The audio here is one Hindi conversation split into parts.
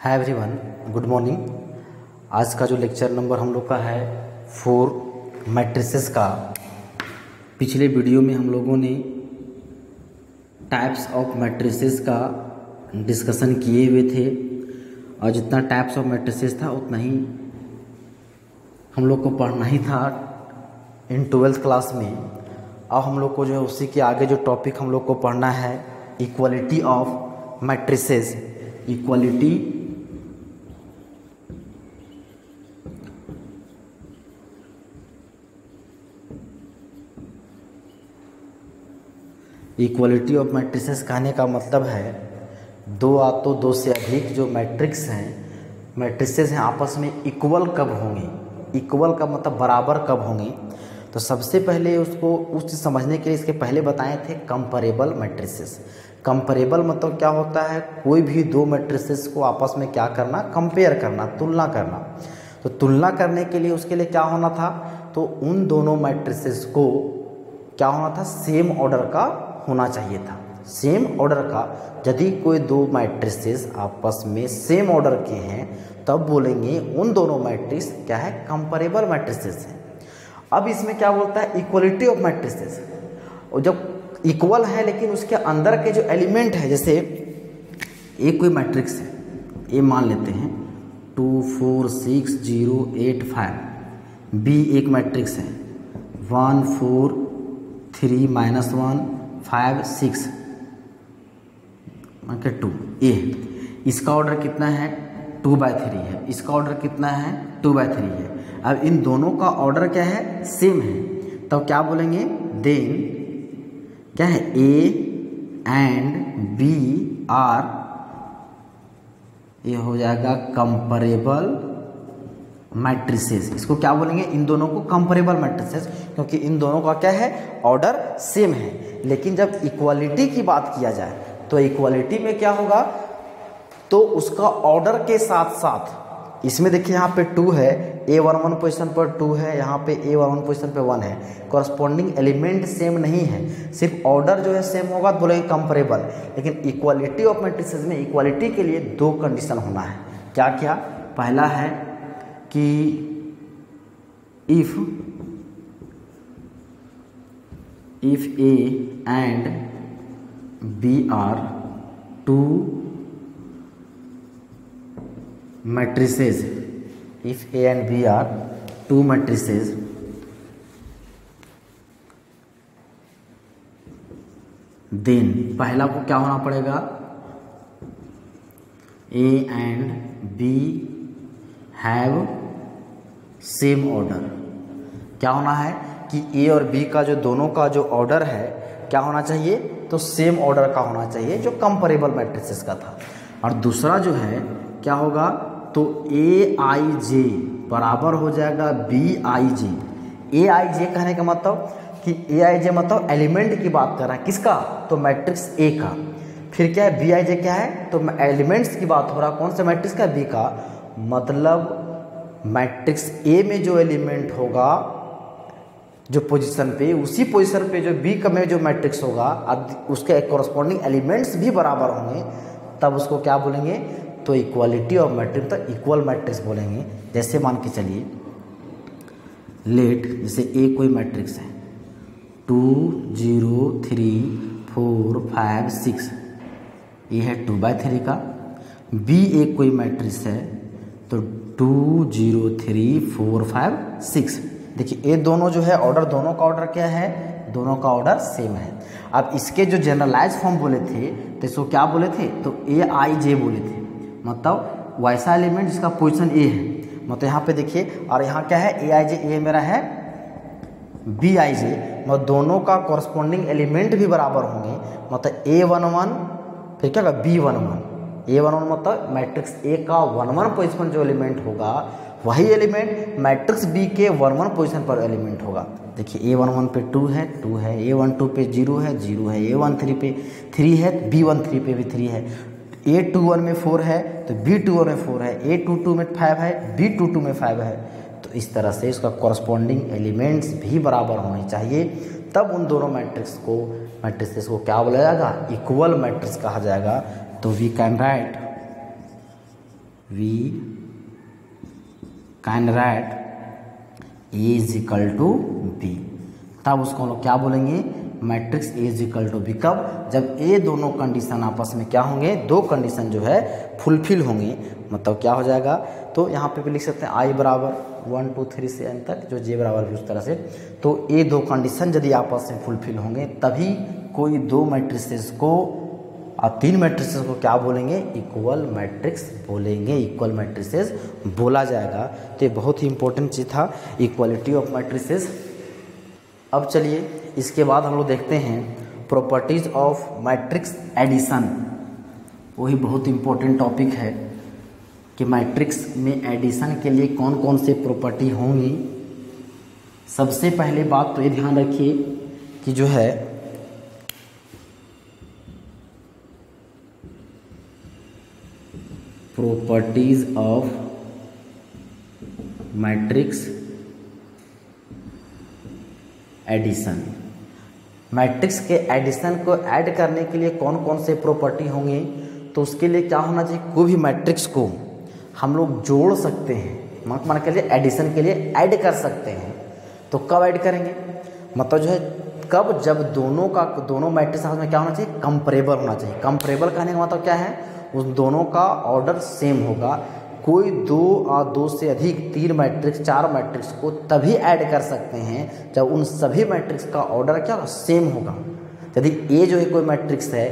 Hi everyone, good morning. आज का जो लेक्चर नंबर हम लोग का है 4 मैट्रिसेस का। पिछले वीडियो में हम लोगों ने टाइप्स ऑफ मैट्रिसेस का डिस्कशन किए हुए थे और जितना टाइप्स ऑफ मैट्रिसेस था उतना ही हम लोग को पढ़ना ही था इन 12th क्लास में। अब हम लोग को जो है उसी के आगे जो टॉपिक हम लोग को पढ़ना है equality of matrices. Equality of matrices कहने का मतलब है दो से अधिक जो मैट्रिसेस हैं आपस में इक्वल कब होंगे। इक्वल का मतलब बराबर कब होंगे। तो सबसे पहले उसको उस चीज़ समझने के लिए इसके पहले बताए थे कंपैरेबल मैट्रिसेस। कंपैरेबल मतलब क्या होता है, कोई भी दो मैट्रिसेस को आपस में क्या करना, कंपेयर करना, तुलना करना। तो तुलना करने के लिए उसके लिए क्या होना था, तो उन दोनों मैट्रिसेस को क्या होना था, सेम ऑर्डर का होना चाहिए था। सेम ऑर्डर का, यदि कोई दो मैट्रिसेस आपस में सेम ऑर्डर के हैं तब बोलेंगे उन दोनों मैट्रिक्स क्या है, कंपैरेबल मैट्रिसेस हैं। अब इसमें क्या बोलता है, इक्वलिटी ऑफ मैट्रिसेस। और जब इक्वल है लेकिन उसके अंदर के जो एलिमेंट है, जैसे एक कोई मैट्रिक्स है, ये मान लेते हैं 2 4 6 0 8 5। बी एक मैट्रिक्स है 1 4 3 -1 5 6 2। ए इसका ऑर्डर कितना है, 2/3 है। इसका ऑर्डर कितना है, 2/3 है। अब इन दोनों का ऑर्डर क्या है, सेम है। तो क्या बोलेंगे, देन क्या है, ए एंड बी आर, ये हो जाएगा कंपैरेबल मैट्रिसेस। इसको क्या बोलेंगे, इन दोनों को कंपैरेबल मैट्रिसेस, क्योंकि इन दोनों का क्या है, ऑर्डर सेम है। लेकिन जब इक्वालिटी की बात किया जाए तो इक्वालिटी में क्या होगा, तो उसका ऑर्डर के साथ साथ, इसमें देखिए यहाँ पे 2 है, A11 पोजीशन पर 2 है, यहाँ पे A11 पोजीशन पे 1 है। कॉरस्पॉन्डिंग एलिमेंट सेम नहीं है, सिर्फ ऑर्डर जो है सेम होगा तो बोलेंगे कंपैरेबल। लेकिन इक्वालिटी ऑफ मैट्रिसेस में इक्वालिटी के लिए 2 कंडीशन होना है। क्या क्या, पहला है कि if A and B are 2 matrices, if A and B are 2 matrices, then पहला को क्या होना पड़ेगा, A and B have same order। क्या होना है कि A और B का जो दोनों का जो ऑर्डर है क्या होना चाहिए, तो सेम ऑर्डर का होना चाहिए, जो कंपैरेबल मैट्रिसेस का था। और दूसरा जो है क्या होगा, तो AIJ बराबर हो जाएगा BIJ। AIJ कहने का मतलब कि AIJ मतलब एलिमेंट की बात कर रहा है, किसका, तो मैट्रिक्स A का। फिर क्या है, BIJ क्या है, तो एलिमेंट्स की बात हो रहा है, कौन सा मैट्रिक्स का, B का। मतलब मैट्रिक्स A में जो एलिमेंट होगा जो पोजीशन पे, उसी पोजीशन पे जो बी का में जो मैट्रिक्स होगा, अब उसके कॉरस्पॉन्डिंग एलिमेंट्स भी बराबर होंगे, तब उसको क्या बोलेंगे, तो इक्वालिटी ऑफ मैट्रिक्स, तो इक्वल मैट्रिक्स बोलेंगे। जैसे मान के चलिए, लेट जैसे ए कोई मैट्रिक्स है 2 0 3 4 5 6, ये है 2/3 का। बी एक कोई मैट्रिक्स है तो 2 0 3 4 5 6। देखिए ये दोनों जो है ऑर्डर, दोनों का ऑर्डर क्या है, दोनों का ऑर्डर सेम है। अब इसके जो जनरलाइज फॉर्म बोले थे तो इसको क्या बोले थे, तो AIJ बोले थे। मतलब वैसा एलिमेंट जिसका पोजीशन A है, मतलब यहाँ पे देखिए, और यहाँ क्या है, AIJ, A मेरा है BIJ, मतलब दोनों का कॉरस्पॉन्डिंग एलिमेंट भी बराबर होंगे। मतलब A11 फिर क्या होगा, B11। A11 मतलब मैट्रिक्स A का 1 पोजीशन जो एलिमेंट होगा, वही एलिमेंट मैट्रिक्स B के 1 पोजीशन पर एलिमेंट होगा। देखिए A11 पे 2 है, 2 है, A12 पे 0 है, 0 है, A13 पे 3 है, B13 पे भी 3 है, A21 में 4 है तो B21 में 4 है, A22 में 5 है, B22 में 5 है। तो इस तरह से इसका कॉरस्पॉन्डिंग एलिमेंट्स भी बराबर होने चाहिए, तब उन दोनों मैट्रिक्स को क्या बोला जाएगा, इक्वल मैट्रिक्स कहा जाएगा। तो we can write we can write A is equal to B, तब उसको हम लोग क्या बोलेंगे, matrix A is equal to B. कब, जब ए दोनों कंडीशन आपस में क्या होंगे, दो कंडीशन जो है फुलफिल होंगे, मतलब क्या हो जाएगा, तो यहाँ पे भी लिख सकते हैं आई बराबर 1 2 3 से n तक, जो जे बराबर भी उस तरह से। तो ये दो कंडीशन यदि आपस में फुलफिल होंगे तभी कोई दो मैट्रिसेस को और तीन मैट्रिसेस को क्या बोलेंगे, इक्वल मैट्रिक्स बोलेंगे, इक्वल मैट्रिसेस बोला जाएगा। तो ये बहुत ही इंपॉर्टेंट चीज़ था, इक्वलिटी ऑफ मैट्रिसेस। अब चलिए इसके बाद हम लोग देखते हैं प्रॉपर्टीज ऑफ मैट्रिक्स एडिशन। वही बहुत इंपॉर्टेंट टॉपिक है कि मैट्रिक्स में एडिशन के लिए कौन कौन से प्रॉपर्टी होंगी। सबसे पहले बात तो ये ध्यान रखिए कि जो है properties of matrix addition. Matrix के एडिशन को ऐड करने के लिए कौन कौन से प्रॉपर्टी होंगे, तो उसके लिए क्या होना चाहिए, कोई भी मैट्रिक्स को हम लोग जोड़ सकते हैं, मान के लिए एडिशन के लिए ऐड कर सकते हैं। तो कब ऐड करेंगे, मतलब जो है कब, जब दोनों मैट्रिक्स में क्या होना चाहिए, कंपैरेबल होना चाहिए। कंपैरेबल कहने का मतलब क्या है, उस दोनों का ऑर्डर सेम होगा। कोई दो और दो से अधिक, तीन मैट्रिक्स, चार मैट्रिक्स को तभी ऐड कर सकते हैं जब उन सभी मैट्रिक्स का ऑर्डर क्या होगा, सेम होगा। यदि ए जो है कोई मैट्रिक्स है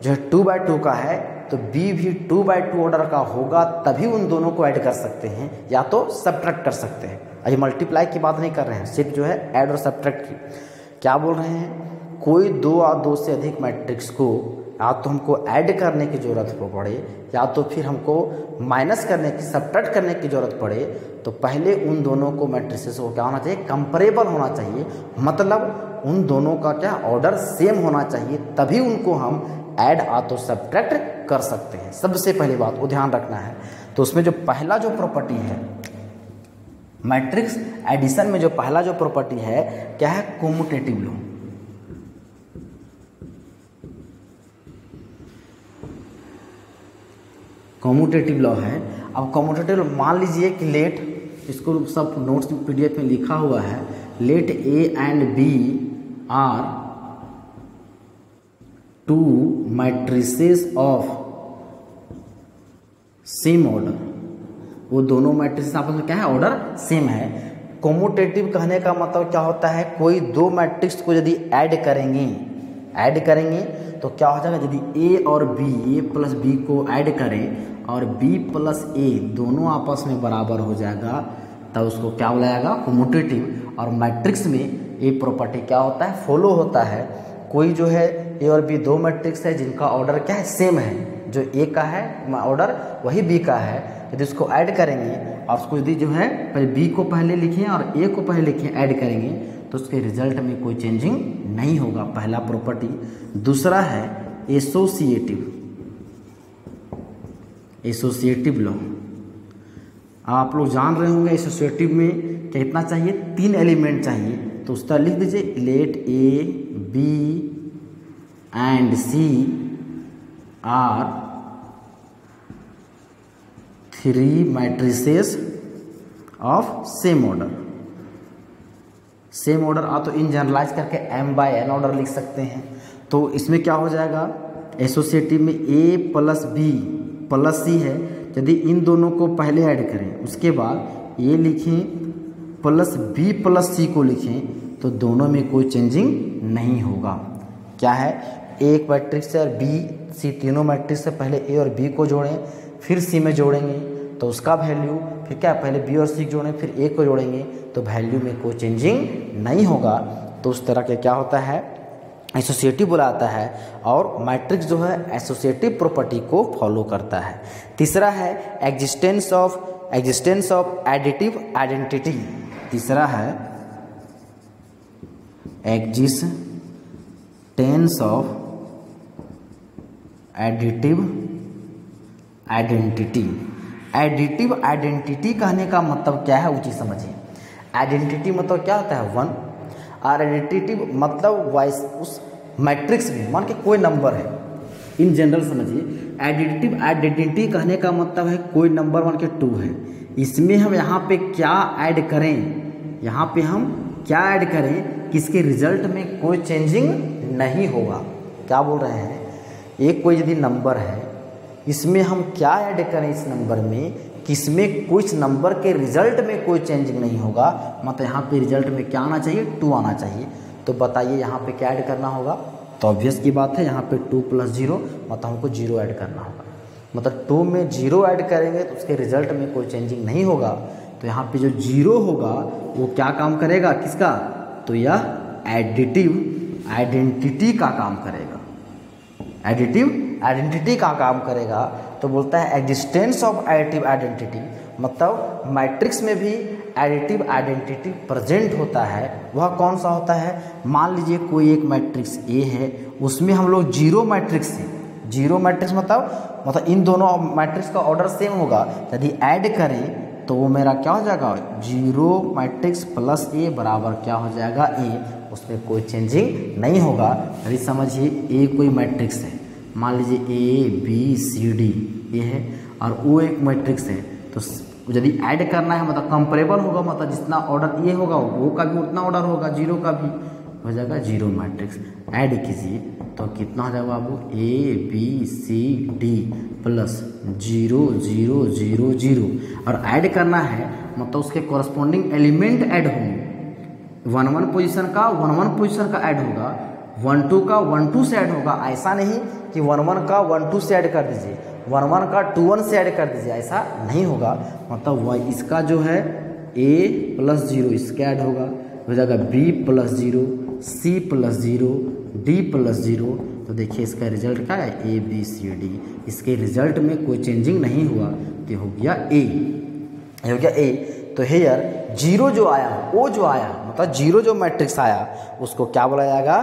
जो है 2/2 का है, तो बी भी 2/2 ऑर्डर का होगा, तभी उन दोनों को ऐड कर सकते हैं, या तो सब्ट्रैक्ट कर सकते हैं। अभी मल्टीप्लाई की बात नहीं कर रहे हैं, सिर्फ जो है ऐड और सब्ट्रैक्ट की। क्या बोल रहे हैं, कोई दो और दो से अधिक मैट्रिक्स को या तो हमको ऐड करने की ज़रूरत पड़े, या तो फिर हमको माइनस करने की, सब्ट्रैक्ट करने की ज़रूरत पड़े, तो पहले उन दोनों को मैट्रिसेस को क्या होना चाहिए, कंपैरेबल होना चाहिए। मतलब उन दोनों का क्या ऑर्डर सेम होना चाहिए, तभी उनको हम ऐड या तो सब्ट्रैक्ट कर सकते हैं। सबसे पहली बात वो ध्यान रखना है। तो उसमें जो पहला जो प्रॉपर्टी है मैट्रिक्स एडिशन में, जो पहला जो प्रॉपर्टी है क्या है, कम्यूटेटिव लॉ। कम्यूटेटिव लॉ है। अब कम्यूटेटिव लॉ मान लीजिए कि लेट, इसको सब नोट्स पीडीएफ में लिखा हुआ है, let A and B are two matrices of same order. वो दोनों मैट्रिसेस आपस में क्या है, ऑर्डर सेम है। कम्यूटेटिव कहने का मतलब क्या होता है, कोई दो मैट्रिक्स को यदि ऐड करेंगे तो क्या हो जाएगा, यदि ए और बी, ए प्लस बी को ऐड करें और बी प्लस ए दोनों आपस में बराबर हो जाएगा, तब उसको क्या बोला जाएगा, कम्यूटेटिव। और मैट्रिक्स में ये प्रॉपर्टी क्या होता है, फॉलो होता है। कोई जो है ए और बी दो मैट्रिक्स है जिनका ऑर्डर क्या है, सेम है, जो ए का है ऑर्डर वही बी का है, यदि उसको ऐड करेंगे और उसको यदि जो है पहले बी को पहले लिखें और ए को पहले लिखें, ऐड करेंगे तो उसके रिजल्ट में कोई चेंजिंग नहीं होगा, पहला प्रॉपर्टी। दूसरा है एसोसिएटिव लॉ। आप लोग जान रहे होंगे एसोसिएटिव में कितना चाहिए, 3 एलिमेंट चाहिए। तो उसका लिख दीजिए, let A B and C are 3 matrices of same order. Same order आ तो इन जनरलाइज करके m/n ऑर्डर लिख सकते हैं। तो इसमें क्या हो जाएगा, एसोसिएटिव में a प्लस बी प्लस सी है, यदि इन दोनों को पहले ऐड करें, उसके बाद ए लिखें प्लस बी प्लस सी को लिखें, तो दोनों में कोई चेंजिंग नहीं होगा। क्या है, एक मैट्रिक्स है और बी सी, तीनों मैट्रिक्स से पहले ए और बी को जोड़ें, फिर सी में जोड़ेंगे तो उसका वैल्यू, फिर क्या पहले बी और सी जोड़ें फिर ए को जोड़ेंगे तो वैल्यू में कोई चेंजिंग नहीं होगा। तो उस तरह के क्या होता है, एसोसिएटिव बुलाता है, और मैट्रिक्स जो है एसोसिएटिव प्रॉपर्टी को फॉलो करता है। तीसरा है एग्जिस्टेंस ऑफ एडिटिव आइडेंटिटी। तीसरा है existence of additive identity. Additive identity कहने का मतलब क्या है, वो चीज़ समझिए। आइडेंटिटी मतलब क्या होता है, 1, और एडिटिव मतलब वाइस, उस मैट्रिक्स में मान के कोई नंबर है इन जनरल समझिए, एडिटिव आइडेंटिटी कहने का मतलब है कोई नंबर मान के 2 है, इसमें हम यहाँ पे क्या ऐड करें, यहाँ पे हम क्या ऐड करें कि इसके रिजल्ट में कोई चेंजिंग नहीं होगा। क्या बोल रहे हैं, एक कोई यदि नंबर है, इसमें हम क्या ऐड करें इस नंबर में कि इसमें कुछ नंबर के रिजल्ट में कोई चेंजिंग नहीं होगा, मतलब यहाँ पे रिजल्ट में क्या आना चाहिए, 2 आना चाहिए। तो बताइए यहाँ पे क्या ऐड करना होगा, तो ऑब्वियस की बात है यहाँ पे 2 + 0 मतलब हमको 0 ऐड करना होगा। मतलब 2 में 0 ऐड करेंगे तो उसके रिजल्ट में कोई चेंजिंग नहीं होगा। तो यहाँ पे जो 0 होगा वो क्या काम करेगा, किसका, तो यह एडिटिव आइडेंटिटी का काम करेगा, एडिटिव आइडेंटिटी का काम करेगा। तो बोलता है एग्जिस्टेंस ऑफ एडिटिव आइडेंटिटी, मतलब मैट्रिक्स में भी एडिटिव आइडेंटिटी प्रेजेंट होता है। वह कौन सा होता है, मान लीजिए कोई एक मैट्रिक्स ए है, उसमें हम लोग 0 मैट्रिक्स से, 0 मैट्रिक्स मतलब इन दोनों मैट्रिक्स का ऑर्डर सेम होगा, यदि ऐड करें तो वो मेरा क्या हो जाएगा, 0 मैट्रिक्स प्लस ए बराबर क्या हो जाएगा, ए, उसमें कोई चेंजिंग नहीं होगा। यदि समझिए ए कोई मैट्रिक्स है, मान लीजिए ए बी सी डी ये है, और वो एक मैट्रिक्स है, तो यदि ऐड करना है मतलब कंपेरेबल होगा, मतलब जितना ऑर्डर ए होगा वो का भी उतना ऑर्डर होगा, 0 का भी हो जाएगा 0 मैट्रिक्स। ऐड कीजिए तो कितना हो जाएगा बाबू, A B C D plus 0 0 0 0, और ऐड करना है मतलब उसके कॉरस्पॉन्डिंग एलिमेंट ऐड होंगे, 1 1 पोजीशन का 1 1 पोजीशन का ऐड होगा, 1 2 का 1 2 से ऐड होगा। ऐसा नहीं कि 1 1 का 1 2 से ऐड कर दीजिए, 1 1 का 2 1 से ऐड कर दीजिए, ऐसा नहीं होगा। मतलब वह इसका जो है a + 0 इसका ऐड होगा, हो जाएगा b + 0 c + 0 d + 0। तो देखिए इसका रिजल्ट क्या है, a b c d, इसके रिजल्ट में कोई चेंजिंग नहीं हुआ तो हो गया a, हो गया a। तो हेयर 0 जो आया, वो जो आया मतलब 0 जो मैट्रिक्स आया उसको क्या बोला जाएगा,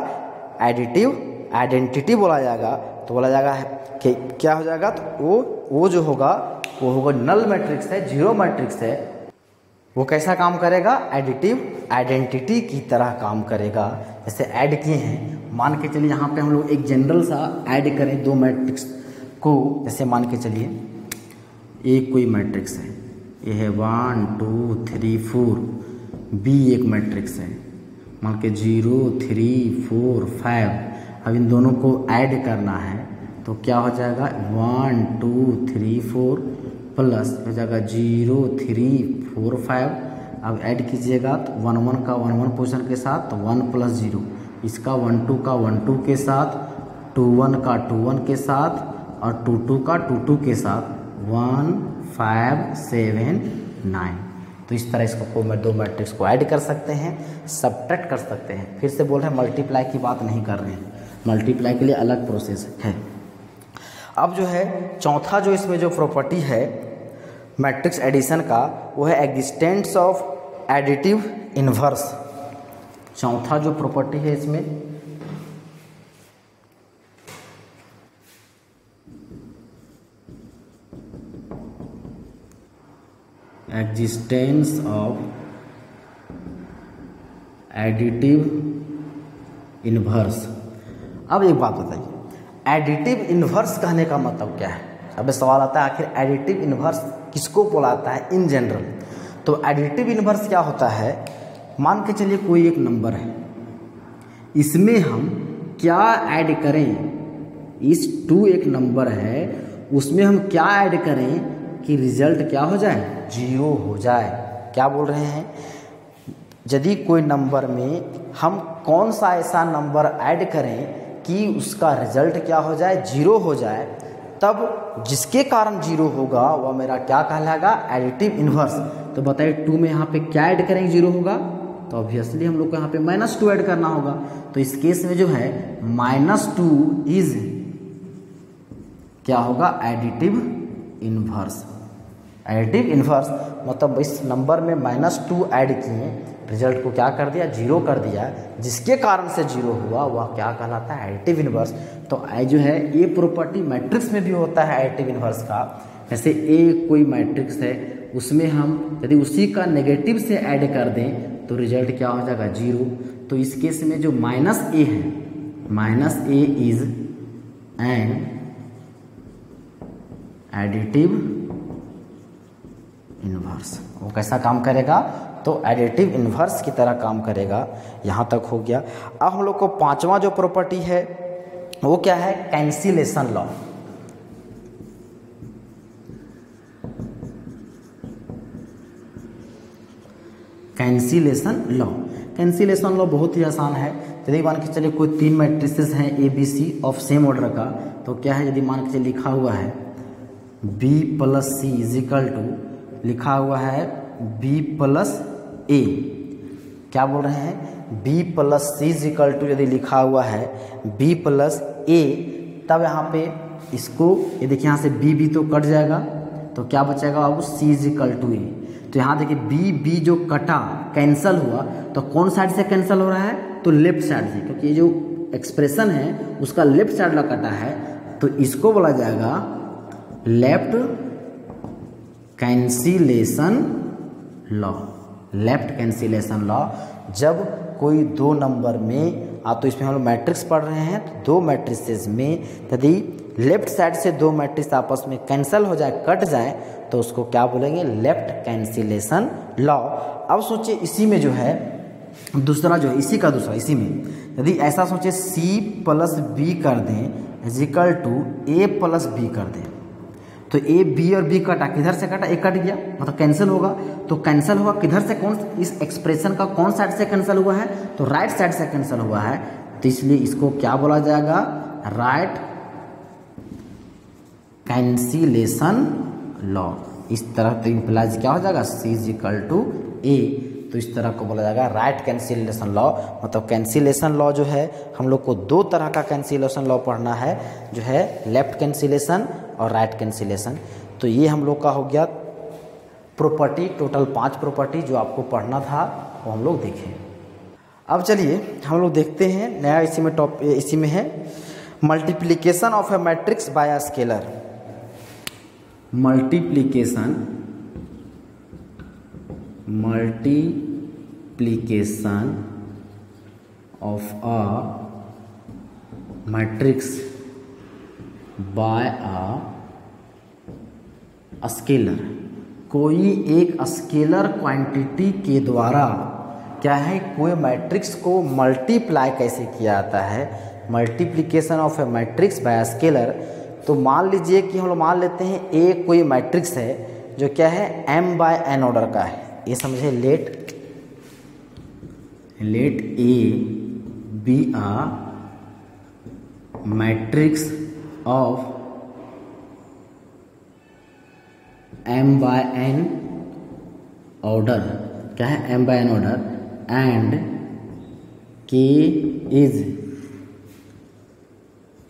एडिटिव आइडेंटिटी बोला जाएगा। तो बोला जाएगा कि क्या हो जाएगा, तो वो जो होगा वो होगा नल मैट्रिक्स है, 0 मैट्रिक्स है, वो कैसा काम करेगा, एडिटिव आइडेंटिटी की तरह काम करेगा। जैसे ऐड किए हैं, मान के चलिए यहाँ पे हम लोग एक जनरल सा ऐड करें 2 मैट्रिक्स को, जैसे मान के चलिए एक कोई मैट्रिक्स है, ये है 1 2 3 4, बी एक मैट्रिक्स है, मान के 0 3 4 5। अब इन दोनों को ऐड करना है तो क्या हो जाएगा, 1 2 3 4 प्लस हो जाएगा 0 3 4 5। अब ऐड कीजिएगा तो 1 1 का 1 1 पोजीशन के साथ तो 1 + 0, इसका 1 2 का 1 2 के साथ, 2 1 का 2 1 के साथ, और 2 2 का 2 2 के साथ, 1 5 7 9। तो इस तरह इसको 2 मैट्रिक्स को ऐड कर सकते हैं, सब्ट्रैक्ट कर सकते हैं। फिर से बोल रहे हैं मल्टीप्लाई की बात नहीं कर रहे हैं, मल्टीप्लाई के लिए अलग प्रोसेस है। अब जो है चौथा जो इसमें जो प्रॉपर्टी है मैट्रिक्स एडिशन का, वो है एग्जिस्टेंस ऑफ एडिटिव इन्वर्स। चौथा जो प्रॉपर्टी है इसमें एग्जिस्टेंस ऑफ एडिटिव इन्वर्स। अब एक बात बताइए, एडिटिव इन्वर्स कहने का मतलब क्या है। अब सवाल आता है आखिर एडिटिव इन्वर्स किसको बुलाता है इन जनरल। तो एडिटिव इन्वर्स क्या होता है, मान के चलिए कोई एक नंबर है, इसमें हम क्या ऐड करें, इस 2 एक नंबर है उसमें हम क्या ऐड करें कि रिजल्ट क्या हो जाए, 0 हो जाए। क्या बोल रहे हैं, यदि कोई नंबर में हम कौन सा ऐसा नंबर ऐड करें कि उसका रिजल्ट क्या हो जाए, 0 हो जाए, तब जिसके कारण 0 होगा वह मेरा क्या कहलाएगा, एडिटिव इन्वर्स। तो बताइए 2 में यहाँ पे क्या ऐड करेंगे 0 होगा, तो ऑब्वियसली हम लोग को यहाँ पे -2 ऐड करना होगा। तो इस केस में जो है -2 इज क्या होगा, एडिटिव इन्वर्स। एडिटिव इन्वर्स मतलब इस नंबर में -2 ऐड किए, रिजल्ट को क्या कर दिया, 0 कर दिया, जिसके कारण से 0 हुआ वह क्या कहलाता है, एडिटिव इन्वर्स। तो जो है ये प्रॉपर्टी मैट्रिक्स में भी होता है एडिटिव इन्वर्स का। जैसे ए कोई मैट्रिक्स है, उसमें हम यदि उसी का नेगेटिव से ऐड कर दें तो रिजल्ट क्या हो जाएगा, 0। तो इस केस में जो -a है, -a is an additive inverse. वो कैसा काम करेगा? तो एडिटिव इन्वर्स की तरह काम करेगा। यहाँ तक हो गया। अब हम लोग को पांचवा जो प्रॉपर्टी है वो क्या है? Cancellation law. Cancellation law. Cancellation law बहुत ही आसान है। यदि मान के चलिए कोई तीन मैट्रिसेस हैं A B C of same order का, तो क्या है, यदि मान के चलिए लिखा हुआ है b plus C is equal to, लिखा हुआ है b प्लस ए, क्या बोल रहे हैं, b plus C is equal to, यदि लिखा हुआ है b प्लस ए, तब यहाँ पे इसको ये देखिए यहाँ से b तो कट जाएगा, तो क्या बचेगा बाबू? c इजिकल टू ए। तो यहाँ देखिए b जो कटा कैंसल हुआ, तो कौन साइड से कैंसल हो रहा है? तो लेफ्ट साइड से, क्योंकि ये जो एक्सप्रेशन है उसका लेफ्ट साइड ला कटा है, तो इसको बोला जाएगा left cancellation law. Left cancellation law. जब कोई दो नंबर में तो इसमें हम लोग मैट्रिक्स पढ़ रहे हैं, तो दो मैट्रिसेस में यदि लेफ्ट साइड से दो मैट्रिक्स आपस में कैंसिल हो जाए, कट जाए, तो उसको क्या बोलेंगे? Left cancellation law. अब सोचिए इसी में जो है दूसरा जो है, इसी का दूसरा, इसी में यदि ऐसा सोचे c प्लस बी कर दें is equal to a plus B कर दें, तो a b और b कटा, किधर से कटा? एक कट गया, मतलब कैंसिल होगा। तो कैंसिल हुआ किधर से? कौन इस एक्सप्रेशन का कौन साइड से कैंसिल हुआ है? तो राइट साइड से कैंसिल हुआ है, तो इसलिए इसको क्या बोला जाएगा? Right cancellation law. इस तरह तो इम्प्लाइज क्या हो जाएगा? c इजिकल टू a, तो इस तरह को बोला जाएगा राइट कैंसिलेशन लॉ। मतलब कैंसिलेशन लॉ जो है, हम लोग को दो तरह का कैंसिलेशन लॉ पढ़ना है, जो है लेफ्ट कैंसिलेशन और राइट कैंसिलेशन। तो ये हम लोग का हो गया प्रॉपर्टी, टोटल 5 प्रॉपर्टी जो आपको पढ़ना था वो हम लोग देखें। अब चलिए हम लोग देखते हैं नया, इसी में है multiplication of A matrix bye a scalar. Multiplication of a matrix bye a scalar. कोई एक स्केलर क्वांटिटी के द्वारा क्या है, कोई मैट्रिक्स को मल्टीप्लाई कैसे किया जाता है? Multiplication of A matrix bye a scalar. तो मान लीजिए कि हम लोग मान लेते हैं ए कोई मैट्रिक्स है जो क्या है m बाय n ऑर्डर का है। ये समझे, let A be a matrix of m by n order, क्या है m by n order, and k is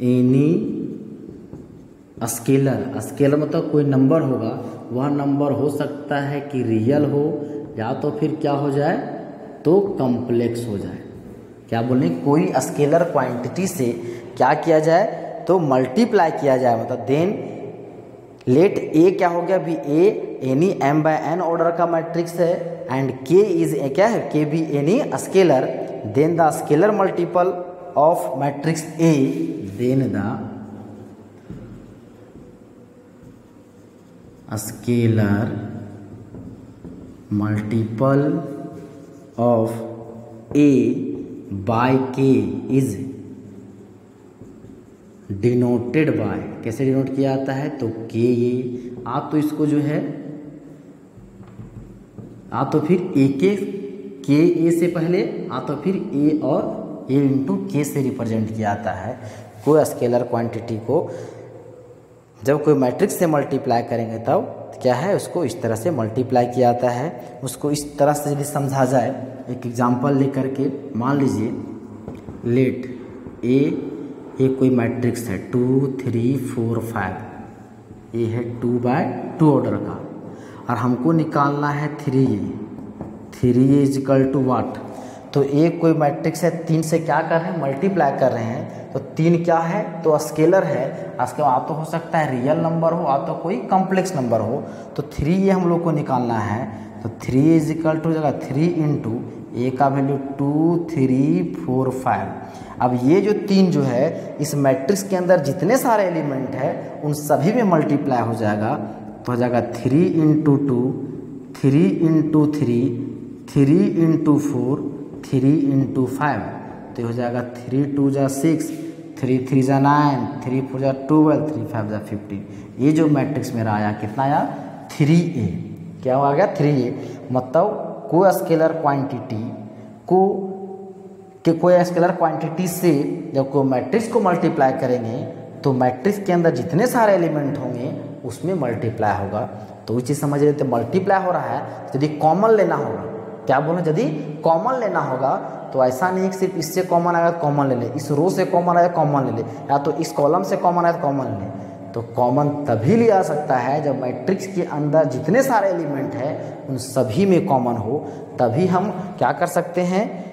any scalar. Scalar मतलब कोई नंबर होगा, वह नंबर हो सकता है कि रियल हो या तो फिर क्या हो जाए, तो कॉम्प्लेक्स हो जाए। क्या बोले? कोई स्केलर क्वांटिटी से क्या किया जाए, तो मल्टीप्लाई किया जाए। मतलब देन लेट ए क्या हो गया? Be a any m by n order का मैट्रिक्स है, एंड k इज क्या है? k be any scalar, then the scalar multiple of matrix A, then the scalar multiple of A by K is denoted by, कैसे डिनोट किया जाता है? तो K ए। आप तो इसको जो है आप तो फिर A के K A से पहले आप तो फिर A और A इंटू K से रिप्रेजेंट किया जाता है। कोई स्केलर क्वांटिटी को जब कोई मैट्रिक्स से मल्टीप्लाई करेंगे तब क्या है, उसको इस तरह से मल्टीप्लाई किया जाता है। उसको इस तरह से यदि समझा जाए, एक एग्जांपल लेकर के, मान लीजिए लेट ए कोई मैट्रिक्स है 2 3 4 5, ये है 2 बाय 2 ऑर्डर का, और हमको निकालना है 3a इजिकल टू वाट? तो ए कोई मैट्रिक्स है, 3 से क्या कर रहे हैं? मल्टीप्लाई कर रहे हैं। तो 3 क्या है? तो स्केलर है। इसके बाद तो हो सकता है रियल नंबर हो, तो कोई कॉम्प्लेक्स नंबर हो। तो 3 ये हम लोग को निकालना है। तो 3 इजिकल टू जगह 3 इंटू ए का वैल्यू 2 3 4 5। अब ये जो 3 जो है इस मैट्रिक्स के अंदर जितने सारे एलिमेंट है उन सभी में मल्टीप्लाई हो जाएगा, तो हो जाएगा 3 इंटू 2, 3 इंटू 3, 3 इंटू 4, 3 इंटू 5, तो हो जाएगा 3 2 जा 6, 3 3 जा 9, 3 4 जा 12, 3 5 जा 15। ये जो मैट्रिक्स मेरा आया कितना आया 3A। क्या आ गया 3A, मतलब कोई स्केलर क्वांटिटी को कोई स्केलर क्वांटिटी से जब कोई मैट्रिक्स को मल्टीप्लाई करेंगे तो मैट्रिक्स के अंदर जितने सारे एलिमेंट होंगे उसमें मल्टीप्लाई होगा। तो वो चीज़ समझ लेते, मल्टीप्लाई हो रहा है यदि कॉमन लेना होगा, क्या बोले यदि कॉमन लेना होगा तो ऐसा नहीं कि सिर्फ इससे कॉमन आएगा कॉमन ले ले, इस रो से कॉमन आया कॉमन ले ले, या तो इस कॉलम से कॉमन आया तो कॉमन ले। तो कॉमन तभी लिया सकता है जब मैट्रिक्स के अंदर जितने सारे एलिमेंट हैं उन सभी में कॉमन हो, तभी हम क्या कर सकते हैं,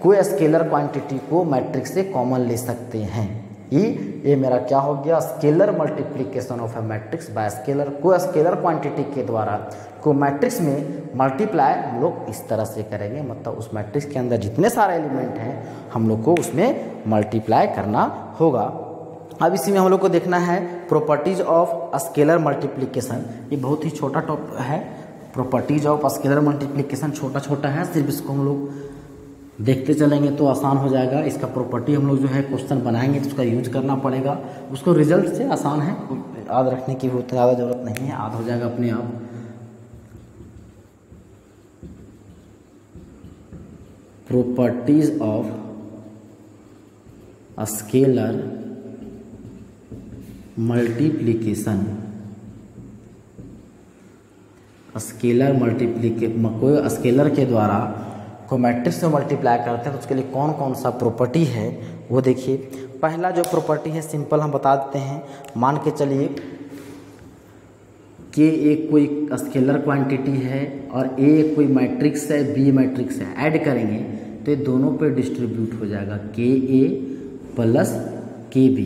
कोई स्केलर क्वांटिटी को मैट्रिक्स से कॉमन ले सकते हैं। ये मेरा क्या हो गया, scalar multiplication of A matrix bye scalar. कोई स्केलर क्वांटिटी के द्वारा को मैट्रिक्स में मल्टीप्लाई हम लोग इस तरह से करेंगे, मतलब उस मैट्रिक्स के अंदर जितने सारे एलिमेंट हैं हम लोग को उसमें मल्टीप्लाई करना होगा। अब इसी में हम लोग को देखना है प्रॉपर्टीज ऑफ स्केलर मल्टीप्लिकेशन। ये बहुत ही छोटा टॉपिक है, प्रॉपर्टीज ऑफ स्केलर मल्टीप्लिकेशन छोटा छोटा है, सिर्फ इसको हम लोग देखते चलेंगे तो आसान हो जाएगा। इसका प्रॉपर्टी हम लोग जो है क्वेश्चन बनाएंगे तो उसका यूज करना पड़ेगा, उसको रिजल्ट से आसान है, याद रखने की भी ज़्यादा ज़रूरत नहीं है, याद हो जाएगा अपने आप। Properties of scalar multiplication. Scalar कोई स्केलर के द्वारा कोई मैट्रिक्स में मल्टीप्लाई करते हैं तो उसके लिए कौन कौन सा प्रॉपर्टी है वो देखिए। पहला जो प्रॉपर्टी है सिंपल हम बता देते हैं, मान के चलिए कि एक कोई स्केलर क्वांटिटी है और ए कोई मैट्रिक्स है, बी मैट्रिक्स है, ऐड करेंगे तो ये दोनों पे डिस्ट्रीब्यूट हो जाएगा, के ए प्लस के बी।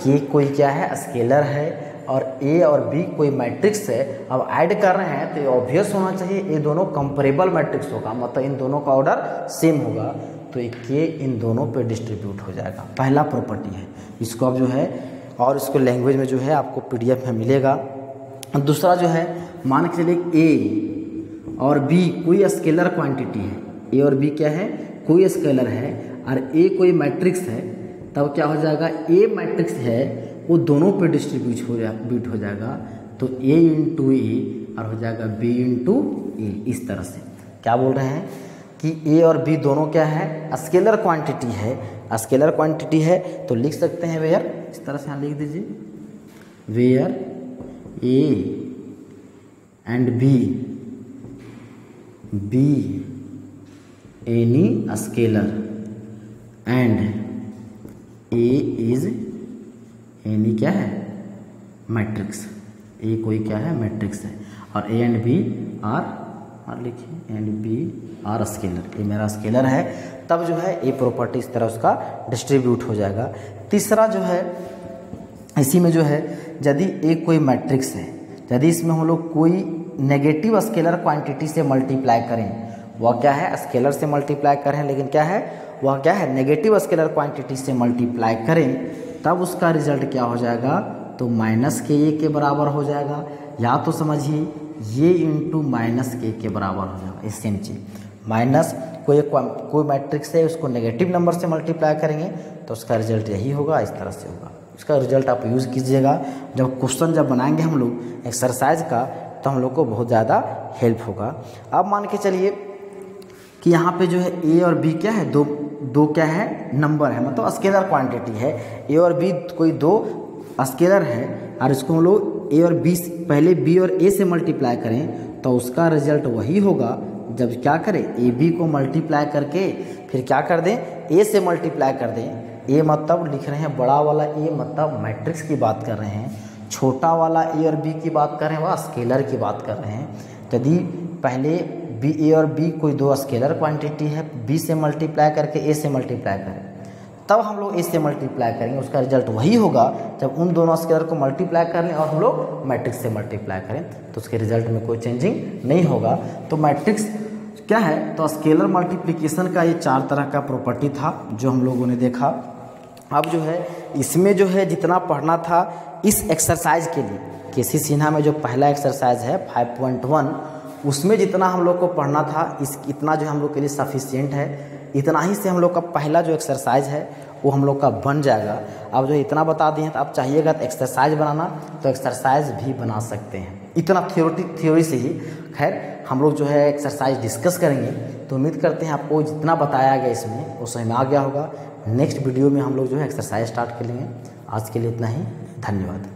के कोई क्या है स्केलर है और ए और बी कोई मैट्रिक्स है, अब ऐड कर रहे हैं तो ये ऑब्वियस होना चाहिए ये दोनों कंपेरेबल मैट्रिक्स होगा, मतलब इन दोनों का ऑर्डर सेम होगा, तो ये के इन दोनों पे डिस्ट्रीब्यूट हो जाएगा। पहला प्रॉपर्टी है, इसको अब जो है और इसको लैंग्वेज में जो है आपको पीडीएफ में मिलेगा। दूसरा जो है मान के चलिए ए और बी कोई स्केलर क्वांटिटी है, ए और बी क्या है कोई स्केलर है और ए कोई मैट्रिक्स है, तब क्या हो जाएगा ए मैट्रिक्स है वो दोनों पे डिस्ट्रीब्यूट हो जाएगा, तो ए इंटू ए और हो जाएगा बी इंटू ए। इस तरह से क्या बोल रहे हैं कि ए और बी दोनों क्या है स्केलर क्वांटिटी है, स्केलर क्वांटिटी है तो लिख सकते हैं वेयर, इस तरह से यहाँ लिख दीजिए, where A and B any scalar and A is any क्या है मैट्रिक्स, ए कोई क्या है मैट्रिक्स है और ए एंड बी आर लिखिए एंड बी आर स्केलर, ये मेरा स्केलर है, तब जो है ए प्रॉपर्टी इस तरह उसका डिस्ट्रीब्यूट हो जाएगा। तीसरा जो है इसी में जो है यदि ए कोई मैट्रिक्स है, यदि इसमें हम लोग कोई नेगेटिव स्केलर क्वांटिटी से मल्टीप्लाई करें, वह क्या है स्केलर से मल्टीप्लाई करें लेकिन क्या है वह क्या है नेगेटिव स्केलर क्वांटिटी से मल्टीप्लाई करें, तब उसका रिजल्ट क्या हो जाएगा तो माइनस के ए के बराबर हो जाएगा, या तो समझिए ये इंटू माइनस के के बराबर हो जाएगा। इस सेम चीज माइनस कोई मैट्रिक्स है उसको नेगेटिव नंबर से मल्टीप्लाई करेंगे तो उसका रिजल्ट यही होगा, इस तरह से होगा। उसका रिजल्ट आप यूज़ कीजिएगा जब क्वेश्चन जब बनाएंगे हम लोग एक्सरसाइज का, तो हम लोग को बहुत ज़्यादा हेल्प होगा। अब मान के चलिए कि यहाँ पे जो है ए और बी क्या है दो क्या है नंबर है, मतलब स्केलर क्वांटिटी है, ए और बी कोई दो स्केलर है और इसको हम लोग ए और बी पहले बी और ए से मल्टीप्लाई करें तो उसका रिजल्ट वही होगा जब क्या करें ए बी को मल्टीप्लाई करके फिर क्या कर दें ए से मल्टीप्लाई कर दें। ए मतलब लिख रहे हैं बड़ा वाला ए मतलब मैट्रिक्स की बात कर रहे हैं, छोटा वाला ए और बी की बात कर रहे हैं वह स्केलर की बात कर रहे हैं। यदि पहले बी ए और बी कोई दो स्केलर क्वांटिटी है, बी से मल्टीप्लाई करके ए से मल्टीप्लाई करें तब हम लोग ए से मल्टीप्लाई करेंगे, उसका रिजल्ट वही होगा जब उन दोनों स्केलर को मल्टीप्लाई कर लें और हम लोग मैट्रिक्स से मल्टीप्लाई करें तो उसके रिजल्ट में कोई चेंजिंग नहीं होगा। तो मैट्रिक्स क्या है, तो स्केलर मल्टीप्लिकेशन का ये 4 तरह का प्रॉपर्टी था जो हम लोगों ने देखा। अब जो है इसमें जो है जितना पढ़ना था इस एक्सरसाइज के लिए, केसी सिन्हा में जो पहला एक्सरसाइज है 5.1 उसमें जितना हम लोग को पढ़ना था इतना जो हम लोग के लिए सफिशिएंट है। इतना ही से हम लोग का पहला जो एक्सरसाइज है वो हम लोग का बन जाएगा। अब जो इतना बता दिए हैं तो आप चाहिएगा तो एक्सरसाइज बनाना तो एक्सरसाइज भी बना सकते हैं। इतना थ्योरी से ही। खैर हम लोग जो है एक्सरसाइज डिस्कस करेंगे, तो उम्मीद करते हैं आपको जितना बताया गया इसमें वो समझ में आ गया होगा। नेक्स्ट वीडियो में हम लोग जो है एक्सरसाइज स्टार्ट करेंगे। आज के लिए इतना ही, धन्यवाद।